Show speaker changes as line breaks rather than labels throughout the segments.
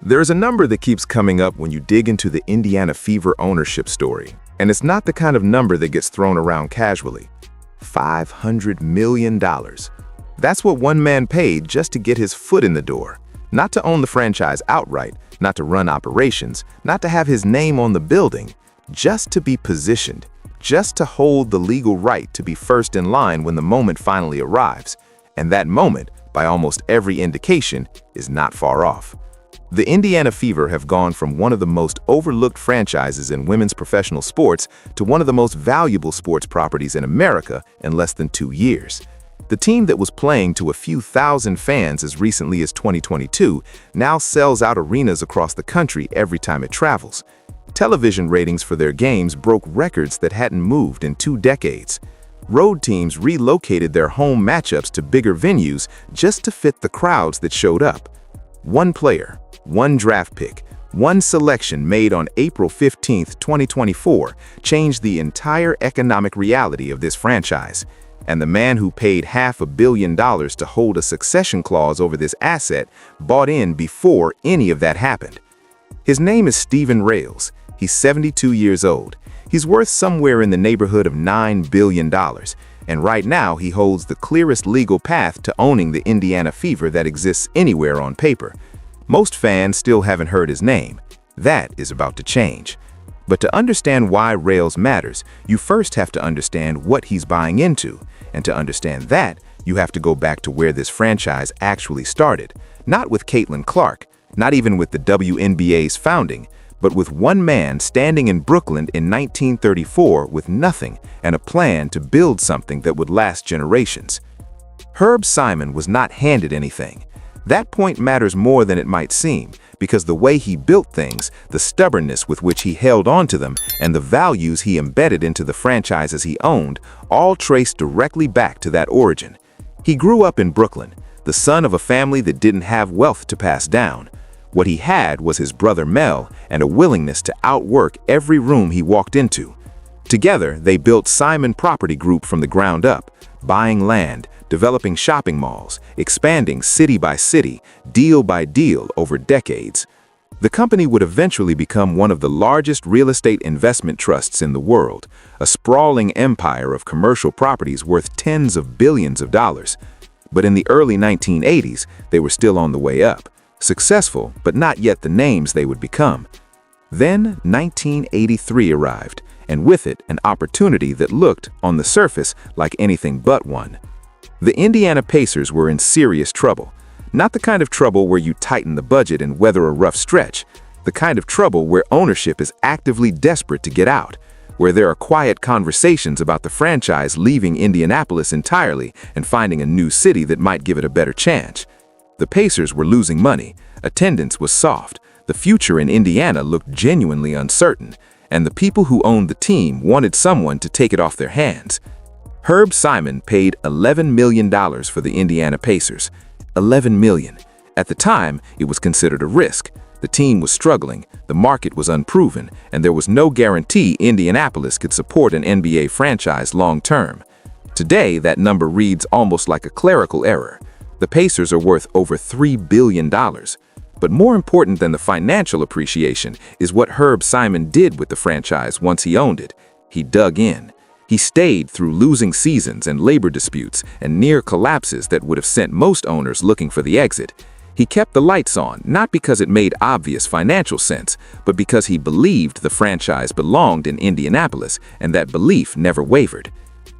There's a number that keeps coming up when you dig into the Indiana Fever ownership story, and it's not the kind of number that gets thrown around casually. $500 million. That's what one man paid just to get his foot in the door. Not to own the franchise outright, not to run operations, not to have his name on the building, just to be positioned, just to hold the legal right to be first in line when the moment finally arrives. And that moment, by almost every indication, is not far off. The Indiana Fever have gone from one of the most overlooked franchises in women's professional sports to one of the most valuable sports properties in America in less than 2 years. The team that was playing to a few thousand fans as recently as 2022 now sells out arenas across the country every time it travels. Television ratings for their games broke records that hadn't moved in 2 decades. Road teams relocated their home matchups to bigger venues just to fit the crowds that showed up. One player, one draft pick, one selection made on April 15, 2024 changed the entire economic reality of this franchise. And the man who paid $500 million to hold a succession clause over this asset bought in before any of that happened. His name is Steven Rales. He's 72 years old. He's worth somewhere in the neighborhood of $9 billion. And right now he holds the clearest legal path to owning the Indiana Fever that exists anywhere on paper. Most fans still haven't heard his name. That is about to change. But to understand why Rales matters, you first have to understand what he's buying into. And to understand that, you have to go back to where this franchise actually started. Not with Caitlin Clark, not even with the WNBA's founding, but with one man standing in Brooklyn in 1934 with nothing and a plan to build something that would last generations. Herb Simon was not handed anything. That point matters more than it might seem, because the way he built things, the stubbornness with which he held on to them, and the values he embedded into the franchises he owned, all trace directly back to that origin. He grew up in Brooklyn, the son of a family that didn't have wealth to pass down. What he had was his brother Mel and a willingness to outwork every room he walked into. Together, they built Simon Property Group from the ground up, buying land, developing shopping malls, expanding city by city, deal by deal over decades. The company would eventually become one of the largest real estate investment trusts in the world, a sprawling empire of commercial properties worth tens of billions of dollars. But in the early 1980s, they were still on the way up, successful, but not yet the names they would become. Then 1983 arrived, and with it an opportunity that looked, on the surface, like anything but one. The Indiana Pacers were in serious trouble. Not the kind of trouble where you tighten the budget and weather a rough stretch. The kind of trouble where ownership is actively desperate to get out, where there are quiet conversations about the franchise leaving Indianapolis entirely and finding a new city that might give it a better chance. The Pacers were losing money, attendance was soft, the future in Indiana looked genuinely uncertain, and the people who owned the team wanted someone to take it off their hands. Herb Simon paid $11 million for the Indiana Pacers. $11 million. At the time, it was considered a risk. The team was struggling, the market was unproven, and there was no guarantee Indianapolis could support an NBA franchise long term. Today, that number reads almost like a clerical error. The Pacers are worth over $3 billion. But more important than the financial appreciation is what Herb Simon did with the franchise once he owned it. He dug in. He stayed through losing seasons and labor disputes and near collapses that would have sent most owners looking for the exit. He kept the lights on, not because it made obvious financial sense, but because he believed the franchise belonged in Indianapolis, and that belief never wavered.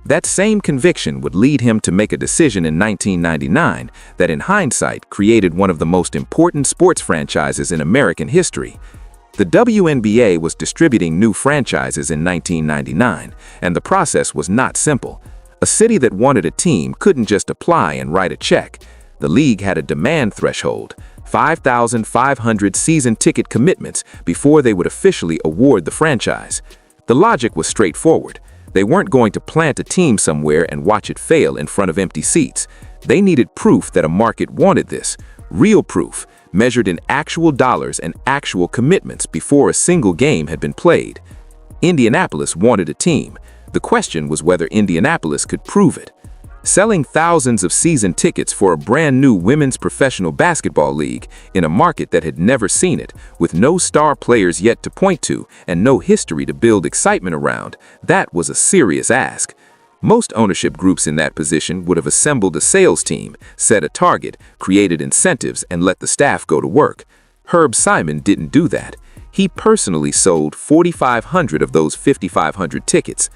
That same conviction would lead him to make a decision in 1999 that in hindsight created one of the most important sports franchises in American history. The WNBA was distributing new franchises in 1999, and the process was not simple. A city that wanted a team couldn't just apply and write a check. The league had a demand threshold, 5,500 season ticket commitments before they would officially award the franchise. The logic was straightforward. They weren't going to plant a team somewhere and watch it fail in front of empty seats. They needed proof that a market wanted this, real proof, measured in actual dollars and actual commitments before a single game had been played. Indianapolis wanted a team. The question was whether Indianapolis could prove it.
selling thousands of season tickets for a brand new women's professional basketball league in a market that had never seen it, with no star players yet to point to and no history to build excitement around. That was a serious ask. Most ownership groups in that position would have assembled a sales team, set a target, created incentives, and let the staff go to work. Herb Simon didn't do that. He personally sold 4,500 of those 5,500 tickets.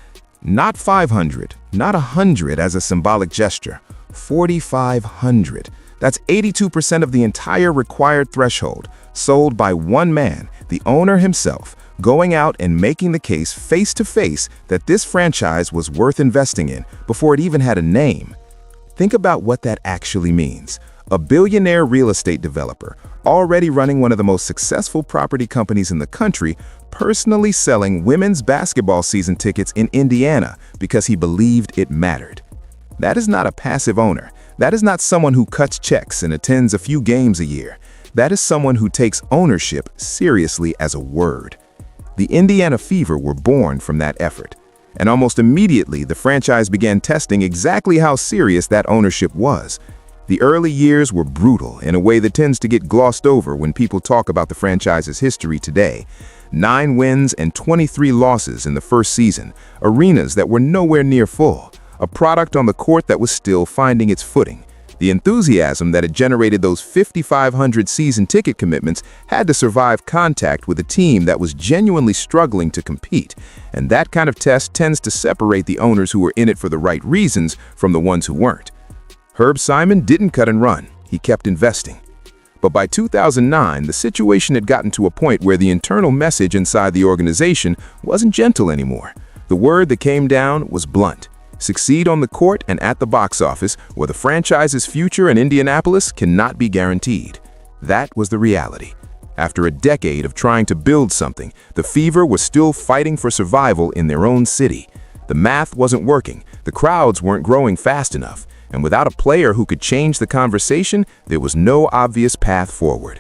Not 500, not 100 as a symbolic gesture. 4,500. That's 82% of the entire required threshold, sold by one man, the owner himself, going out and making the case face-to-face that this franchise was worth investing in before it even had a name. Think about what that actually means. A billionaire real estate developer, already running one of the most successful property companies in the country, personally selling women's basketball season tickets in Indiana because he believed it mattered. That is not a passive owner. That is not someone who cuts checks and attends a few games a year. That is someone who takes ownership seriously as a word. The Indiana Fever were born from that effort, and almost immediately the franchise began testing exactly how serious that ownership was. The early years were brutal in a way that tends to get glossed over when people talk about the franchise's history today. 9 wins and 23 losses in the first season, arenas that were nowhere near full, a product on the court that was still finding its footing. The enthusiasm that had generated those 5,500 season ticket commitments had to survive contact with a team that was genuinely struggling to compete, and that kind of test tends to separate the owners who were in it for the right reasons from the ones who weren't. Herb Simon didn't cut and run, he kept investing. But by 2009, the situation had gotten to a point where the internal message inside the organization wasn't gentle anymore. The word that came down was blunt. Succeed on the court and at the box office, or the franchise's future in Indianapolis cannot be guaranteed. That was the reality. After a decade of trying to build something, the Fever was still fighting for survival in their own city. The math wasn't working, the crowds weren't growing fast enough, and without a player who could change the conversation, there was no obvious path forward.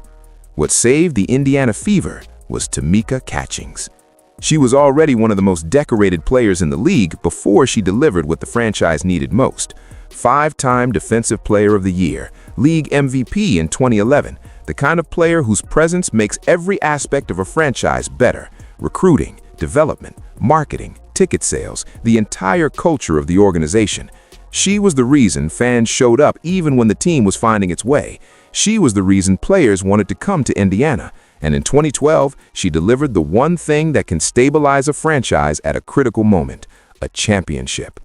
What saved the Indiana Fever was Tamika Catchings. She was already one of the most decorated players in the league before she delivered what the franchise needed most. 5-time Defensive Player of the Year, League MVP in 2011, the kind of player whose presence makes every aspect of a franchise better. Recruiting, development, marketing, ticket sales, the entire culture of the organization. She was the reason fans showed up even when the team was finding its way. She was the reason players wanted to come to Indiana. And in 2012, she delivered the one thing that can stabilize a franchise at a critical moment, a championship.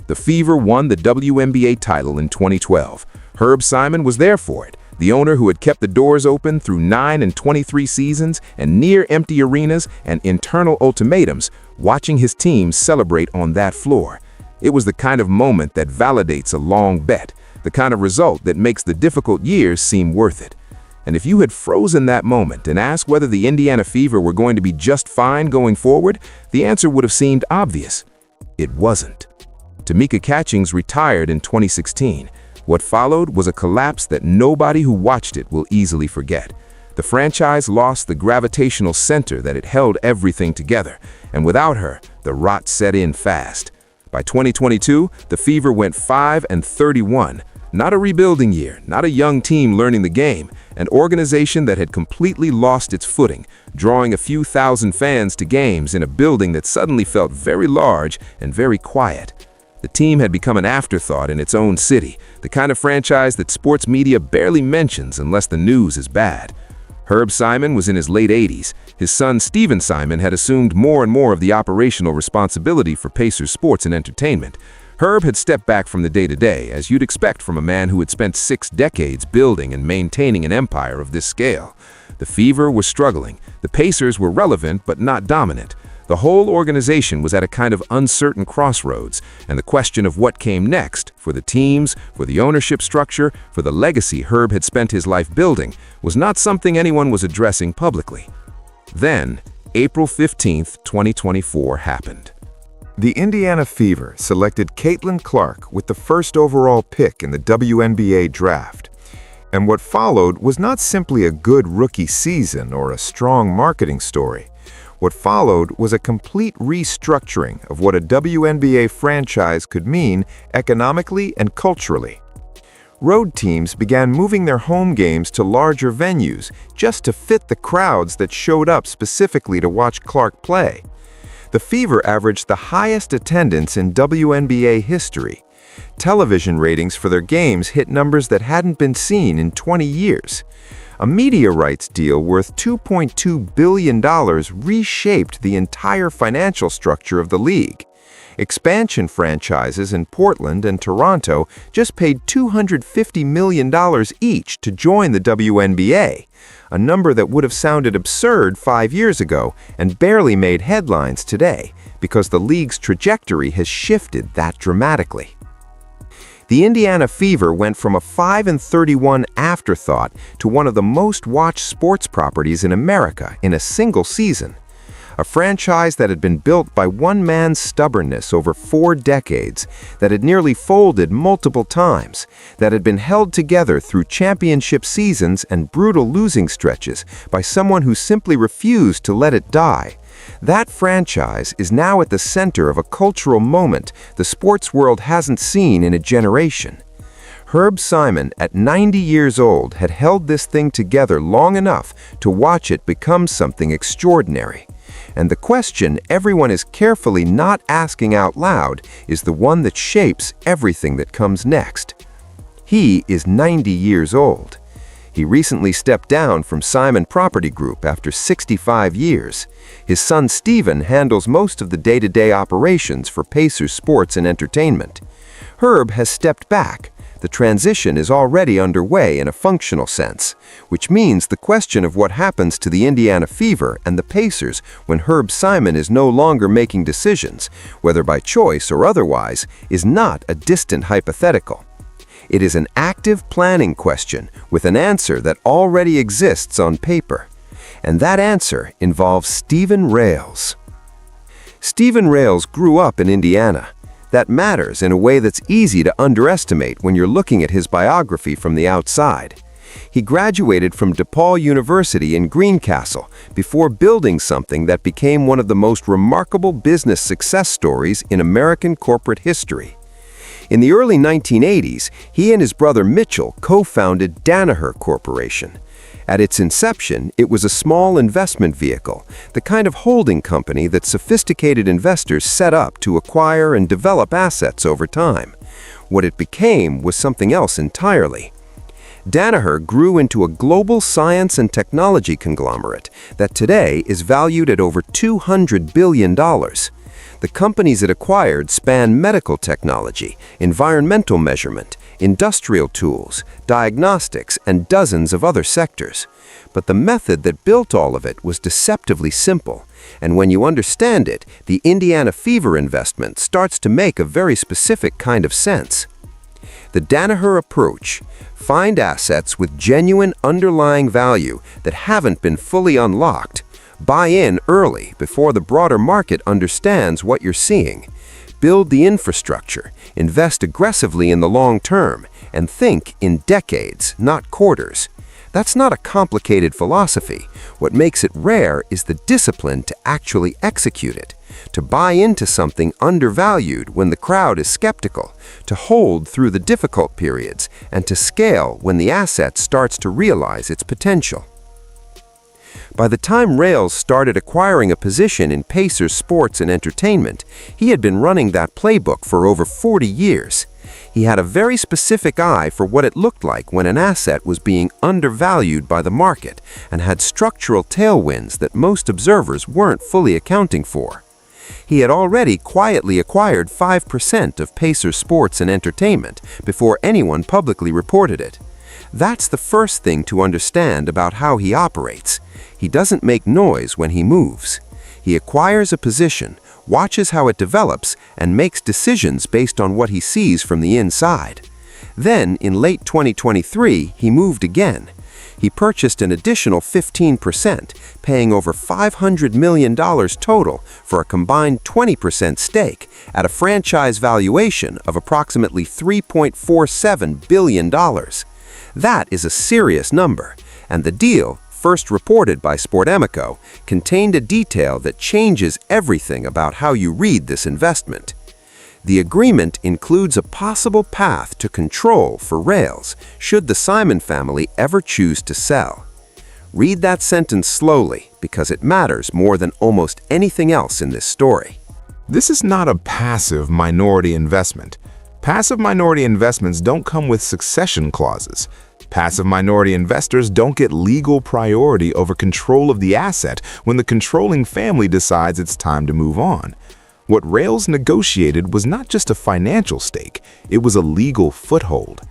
The Fever won the WNBA title in 2012. Herb Simon was there for it, the owner who had kept the doors open through 9 and 23 seasons and near-empty arenas and internal ultimatums, watching his team celebrate on that floor. It was the kind of moment that validates a long bet, the kind of result that makes the difficult years seem worth it. And if you had frozen that moment and asked whether the Indiana Fever were going to be just fine going forward, the answer would have seemed obvious. It wasn't. Tamika Catchings retired in 2016. What followed was a collapse that nobody who watched it will easily forget. The franchise lost the gravitational center that had held everything together, and without her, the rot set in fast. By 2022, the Fever went 5-31. Not a rebuilding year, not a young team learning the game, an organization that had completely lost its footing, drawing a few thousand fans to games in a building that suddenly felt very large and very quiet. The team had become an afterthought in its own city, the kind of franchise that sports media barely mentions unless the news is bad. Herb Simon was in his late 80s. His son Steven Simon had assumed more and more of the operational responsibility for Pacers sports and entertainment. Herb had stepped back from the day-to-day, as you'd expect from a man who had spent 6 decades building and maintaining an empire of this scale. The Fever was struggling. The Pacers were relevant but not dominant. The whole organization was at a kind of uncertain crossroads, and the question of what came next, for the teams, for the ownership structure, for the legacy Herb had spent his life building, was not something anyone was addressing publicly. Then, April 15, 2024 happened. The Indiana Fever selected Caitlin Clark with the first overall pick in the WNBA draft. And what followed was not simply a good rookie season or a strong marketing story. What followed was a complete restructuring of what a WNBA franchise could mean economically and culturally. Road teams began moving their home games to larger venues just to fit the crowds that showed up specifically to watch Clark play. The Fever averaged the highest attendance in WNBA history. Television ratings for their games hit numbers that hadn't been seen in 20 years. A media rights deal worth $2.2 billion reshaped the entire financial structure of the league. Expansion franchises in Portland and Toronto just paid $250 million each to join the WNBA, a number that would have sounded absurd 5 years ago and barely made headlines today because the league's trajectory has shifted that dramatically. The Indiana Fever went from a 5-31 afterthought to one of the most watched sports properties in America in a single season. A franchise that had been built by one man's stubbornness over 4 decades, that had nearly folded multiple times, that had been held together through championship seasons and brutal losing stretches by someone who simply refused to let it die. That franchise is now at the center of a cultural moment the sports world hasn't seen in a generation. Herb Simon, at 90 years old, had held this thing together long enough to watch it become something extraordinary. And the question everyone is carefully not asking out loud is the one that shapes everything that comes next. He is 90 years old. He recently stepped down from Simon Property Group after 65 years. His son Steven handles most of the day-to-day operations for Pacers Sports and Entertainment. Herb has stepped back. The transition is already underway in a functional sense, which means the question of what happens to the Indiana Fever and the Pacers when Herb Simon is no longer making decisions, whether by choice or otherwise, is not a distant hypothetical. It is an active planning question with an answer that already exists on paper. And that answer involves Steven Rales. Steven Rales grew up in Indiana. That matters in a way that's easy to underestimate when you're looking at his biography from the outside. He graduated from DePaul University in Greencastle before building something that became one of the most remarkable business success stories in American corporate history. In the early 1980s, he and his brother Mitchell co-founded Danaher Corporation. At its inception, it was a small investment vehicle, the kind of holding company that sophisticated investors set up to acquire and develop assets over time. What it became was something else entirely. Danaher grew into a global science and technology conglomerate that today is valued at over $200 billion. The companies it acquired span medical technology, environmental measurement, industrial tools, diagnostics, and dozens of other sectors. But the method that built all of it was deceptively simple, and when you understand it, the Indiana Fever investment starts to make a very specific kind of sense. The Danaher approach: find assets with genuine underlying value that haven't been fully unlocked. Buy in early before the broader market understands what you're seeing. Build the infrastructure, invest aggressively in the long term, and think in decades, not quarters. That's not a complicated philosophy. What makes it rare is the discipline to actually execute it, to buy into something undervalued when the crowd is skeptical, to hold through the difficult periods, and to scale when the asset starts to realize its potential. By the time Rales started acquiring a position in Pacers Sports and Entertainment, he had been running that playbook for over 40 years. He had a very specific eye for what it looked like when an asset was being undervalued by the market and had structural tailwinds that most observers weren't fully accounting for. He had already quietly acquired 5% of Pacers Sports and Entertainment before anyone publicly reported it. That's the first thing to understand about how he operates. He doesn't make noise when he moves. He acquires a position, watches how it develops, and makes decisions based on what he sees from the inside. Then, in late 2023, he moved again. He purchased an additional 15%, paying over $500 million total for a combined 20% stake at a franchise valuation of approximately $3.47 billion. That is a serious number, and the deal
first reported by Sportemico, contained a detail that changes everything about how you read this investment. The agreement includes a possible path to control for Rales, should the Simon family ever choose to sell. Read that sentence slowly, because it matters more than almost anything else in this story.
This is not a passive minority investment. Passive minority investments don't come with succession clauses. Passive minority investors don't get legal priority over control of the asset when the controlling family decides it's time to move on. What Rales negotiated was not just a financial stake, it was a legal foothold.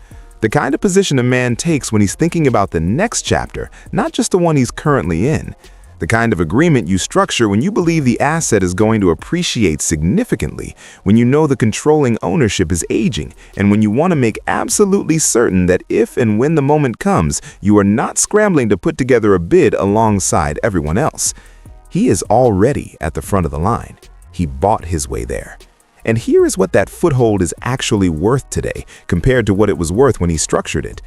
The kind of position a man takes when he's thinking about the next chapter, not just the one he's currently in. The kind of agreement you structure when you believe the asset is going to appreciate significantly, when you know the controlling ownership is aging, and when you want to make absolutely certain that if and when the moment comes, you are not scrambling to put together a bid alongside everyone else. He is already at the front of the line. He bought his way there. And here is what that foothold is actually worth today, compared to what it was worth when he structured it.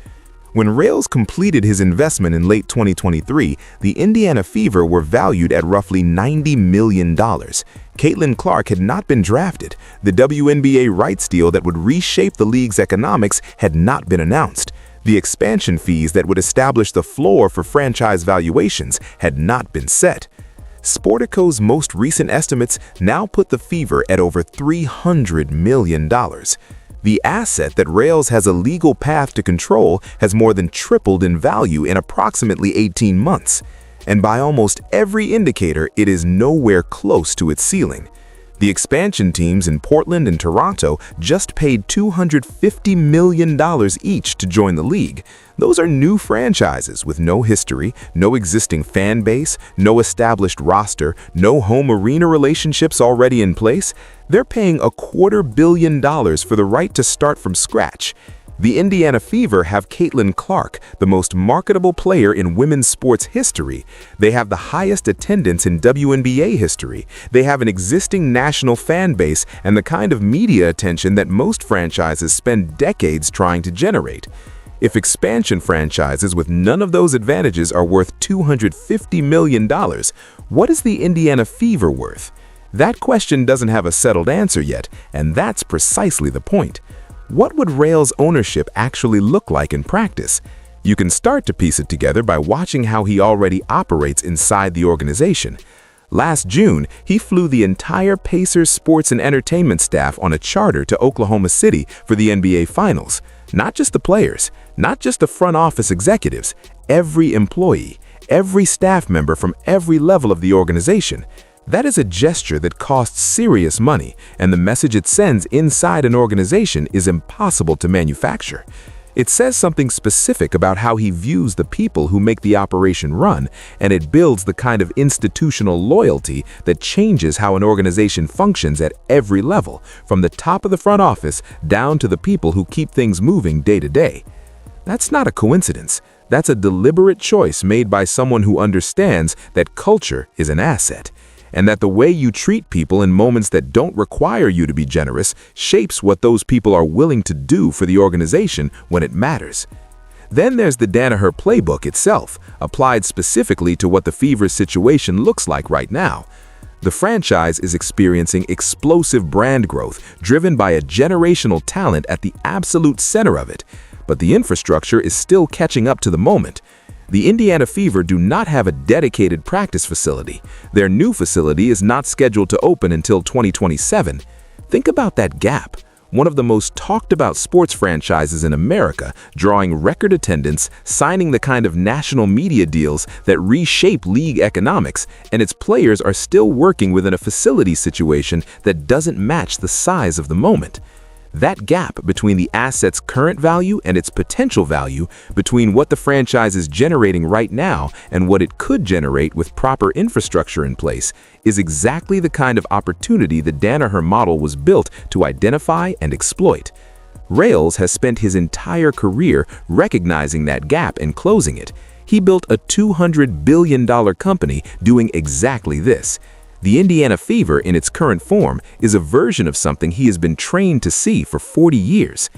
When Rales completed his investment in late 2023, the Indiana Fever were valued at roughly $90 million. Caitlin Clark had not been drafted. The WNBA rights deal that would reshape the league's economics had not been announced. The expansion fees that would establish the floor for franchise valuations had not been set. Sportico's most recent estimates now put the Fever at over $300 million. The asset that Rales has a legal path to control has more than tripled in value in approximately 18 months. And by almost every indicator, it is nowhere close to its ceiling. The expansion teams in Portland and Toronto just paid $250 million each to join the league. Those are new franchises with no history, no existing fan base, no established roster, no home arena relationships already in place. They're paying $250 million for the right to start from scratch. The Indiana Fever have Caitlin Clark, the most marketable player in women's sports history. They have the highest attendance in WNBA history. They have an existing national fan base and the kind of media attention that most franchises spend decades trying to generate. If expansion franchises with none of those advantages are worth $250 million, what is the Indiana Fever worth? That question doesn't have a settled answer yet, and that's precisely the point. What would Rales' ownership actually look like in practice? You can start to piece it together by watching how he already operates inside the organization. Last June, he flew the entire Pacers sports and entertainment staff on a charter to Oklahoma City for the NBA Finals. Not just the players, not just the front office executives, every employee, every staff member from every level of the organization. That is a gesture that costs serious money, and the message it sends inside an organization is impossible to manufacture. It says something specific about how he views the people who make the operation run, and it builds the kind of institutional loyalty that changes how an organization functions at every level, from the top of the front office down to the people who keep things moving day to day. That's not a coincidence. That's a deliberate choice made by someone who understands that culture is an asset, and that the way you treat people in moments that don't require you to be generous shapes what those people are willing to do for the organization when it matters. Then there's the Danaher playbook itself, applied specifically to what the Fever's situation looks like right now. The franchise is experiencing explosive brand growth, driven by a generational talent at the absolute center of it, but the infrastructure is still catching up to the moment. The Indiana Fever do not have a dedicated practice facility. Their new facility is not scheduled to open until 2027. Think about that gap. One of the most talked about sports franchises in America, drawing record attendance, signing the kind of national media deals that reshape league economics, and its players are still working within a facility situation that doesn't match the size of the moment. That gap between the asset's current value and its potential value, between what the franchise is generating right now and what it could generate with proper infrastructure in place, is exactly the kind of opportunity the Danaher model was built to identify and exploit. Rales has spent his entire career recognizing that gap and closing it. He built a $200 billion company doing exactly this. The Indiana Fever, in its current form, is a version of something he has been trained to see for 40 years.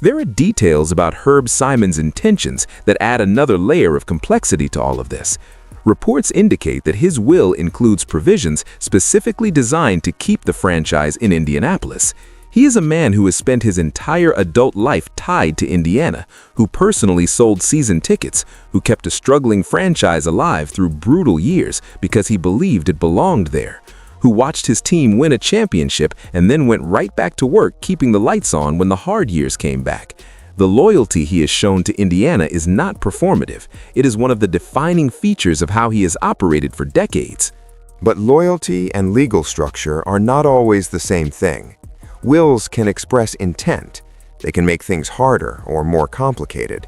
There are details about Herb Simon's intentions that add another layer of complexity to all of this. Reports indicate that his will includes provisions specifically designed to keep the franchise in Indianapolis. He is a man who has spent his entire adult life tied to Indiana, who personally sold season tickets, who kept a struggling franchise alive through brutal years because he believed it belonged there, who watched his team win a championship and then went right back to work keeping the lights on when the hard years came back. The loyalty he has shown to Indiana is not performative. It is one of the defining features of how he has operated for decades.
But loyalty and legal structure are not always the same thing. Wills can express intent. They can make things harder or more complicated.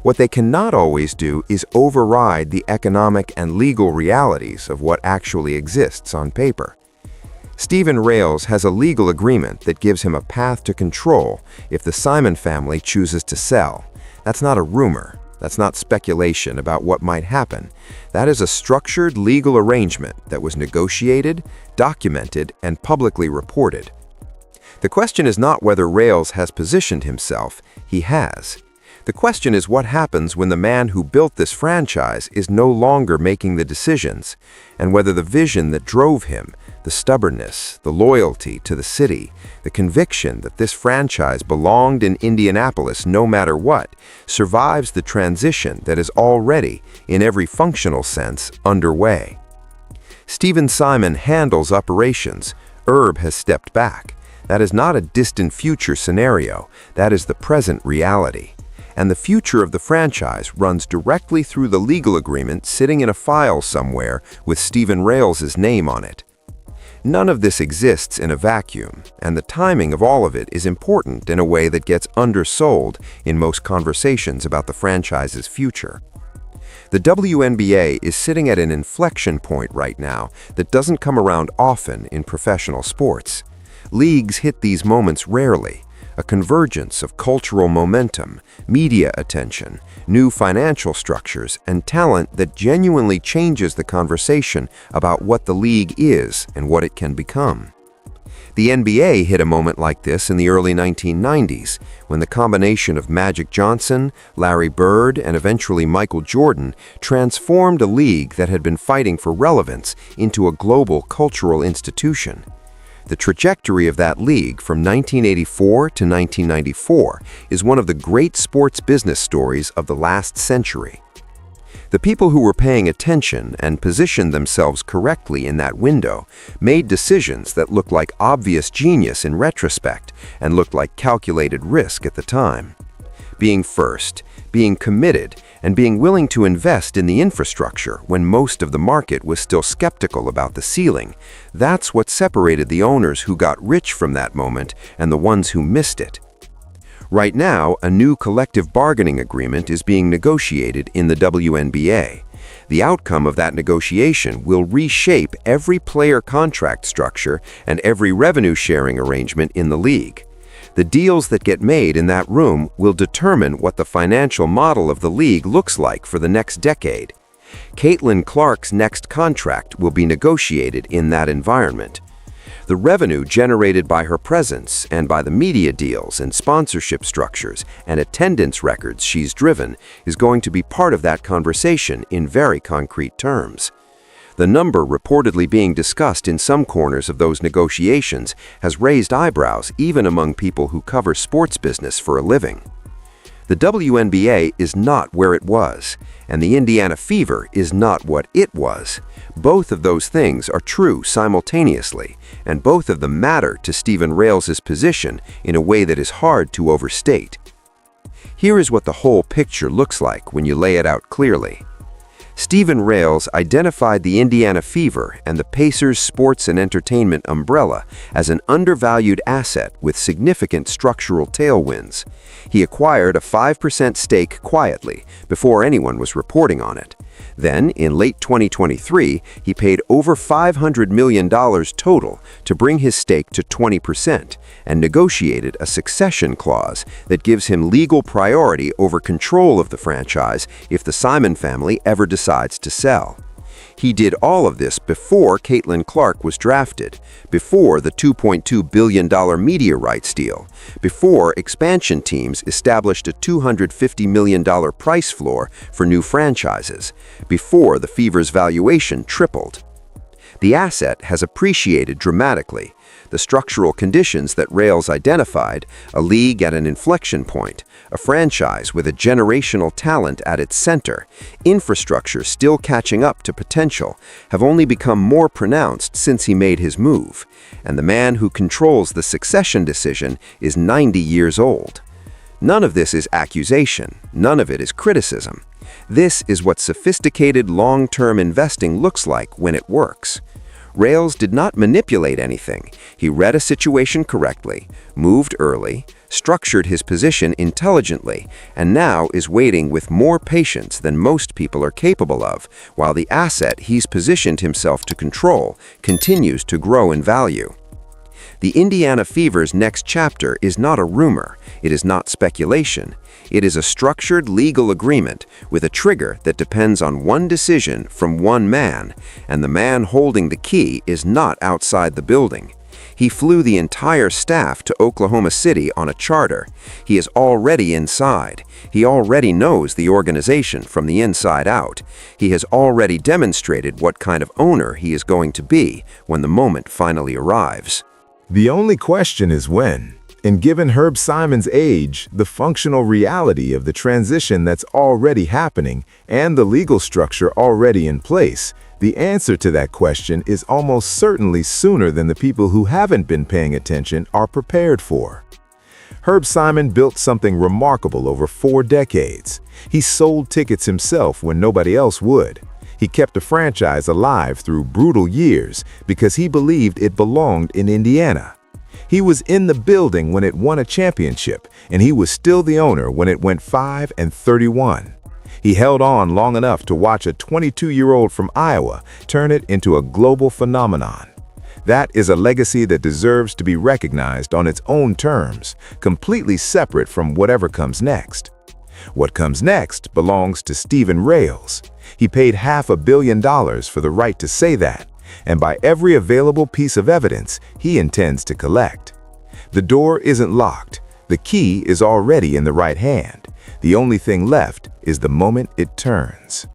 What they cannot always do is override the economic and legal realities of what actually exists on paper. Steven Rales has a legal agreement that gives him a path to control if the Simon family chooses to sell. That's not a rumor. That's not speculation about what might happen. That is a structured legal arrangement that was negotiated, documented, and publicly reported. The question is not whether Rales has positioned himself. He has. The question is what happens when the man who built this franchise is no longer making the decisions, and whether the vision that drove him, the stubbornness, the loyalty to the city, the conviction that this franchise belonged in Indianapolis no matter what, survives the transition that is already, in every functional sense, underway. Steven Simon handles operations. Herb has stepped back. That is not a distant future scenario. That is the present reality. And the future of the franchise runs directly through the legal agreement sitting in a file somewhere with Steven Rales' name on it. None of this exists in a vacuum, and the timing of all of it is important in a way that gets undersold in most conversations about the franchise's future. The WNBA is sitting at an inflection point right now that doesn't come around often in professional sports. Leagues hit these moments rarely. A convergence of cultural momentum, media attention, new financial structures, and talent that genuinely changes the conversation about what the league is and what it can become. The NBA hit a moment like this in the early 1990s, when the combination of Magic Johnson, Larry Bird, and eventually Michael Jordan transformed a league that had been fighting for relevance into a global cultural institution. The trajectory of that league from 1984 to 1994 is one of the great sports business stories of the last century. The people who were paying attention and positioned themselves correctly in that window made decisions that looked like obvious genius in retrospect and looked like calculated risk at the time. Being first, being committed, and being willing to invest in the infrastructure when most of the market was still skeptical about the ceiling, that's what separated the owners who got rich from that moment and the ones who missed it. Right now, a new collective bargaining agreement is being negotiated in the WNBA. The outcome of that negotiation will reshape every player contract structure and every revenue-sharing arrangement in the league. The deals that get made in that room will determine what the financial model of the league looks like for the next decade. Caitlin Clark's next contract will be negotiated in that environment. The revenue generated by her presence and by the media deals and sponsorship structures and attendance records she's driven is going to be part of that conversation in very concrete terms. The number reportedly being discussed in some corners of those negotiations has raised eyebrows even among people who cover sports business for a living. The WNBA is not where it was, and the Indiana Fever is not what it was. Both of those things are true simultaneously, and both of them matter to Steven Rales' position in a way that is hard to overstate. Here is what the whole picture looks like when you lay it out clearly. Steven Rales identified the Indiana Fever and the Pacers sports and entertainment umbrella as an undervalued asset with significant structural tailwinds. He acquired a 5% stake quietly, before anyone was reporting on it. Then, in late 2023, he paid over $500 million total to bring his stake to 20% and negotiated a succession clause that gives him legal priority over control of the franchise if the Simon family ever decides to sell.
He did all of this before Caitlin Clark was drafted, before the $2.2 billion media rights deal, before expansion teams established a $250 million price floor for new franchises, before the Fever's valuation tripled. The asset has appreciated dramatically. The structural conditions that Rales identified, a league at an inflection point, a franchise with a generational talent at its center, infrastructure still catching up to potential, have only become more pronounced since he made his move. And the man who controls the succession decision is 90 years old. None of this is accusation. None of it is criticism. This is what sophisticated long-term investing looks like when it works. Rales did not manipulate anything. He read a situation correctly, moved early, structured his position intelligently, and now is waiting with more patience than most people are capable of, while the asset he's positioned himself to control continues to grow in value. The Indiana Fever's next chapter is not a rumor. It is not speculation. It is a structured legal agreement with a trigger that depends on one decision from one man, and the man holding the key is not outside the building. He flew the entire staff to Oklahoma City on a charter. He is already inside. He already knows the organization from the inside out. He has already demonstrated what kind of owner he is going to be when the moment finally arrives.
The only question is when. And given Herb Simon's age, the functional reality of the transition that's already happening, and the legal structure already in place, the answer to that question is almost certainly sooner than the people who haven't been paying attention are prepared for. Herb Simon built something remarkable over 4 decades. He sold tickets himself when nobody else would. He kept a franchise alive through brutal years because he believed it belonged in Indiana. He was in the building when it won a championship, and he was still the owner when it went 5-31. He held on long enough to watch a 22-year-old from Iowa turn it into a global phenomenon. That is a legacy that deserves to be recognized on its own terms, completely separate from whatever comes next. What comes next belongs to Steven Rales. He paid $500 million for the right to say that, and by every available piece of evidence, he intends to collect. The door isn't locked. The key is already in the right hand. The only thing left is the moment it turns.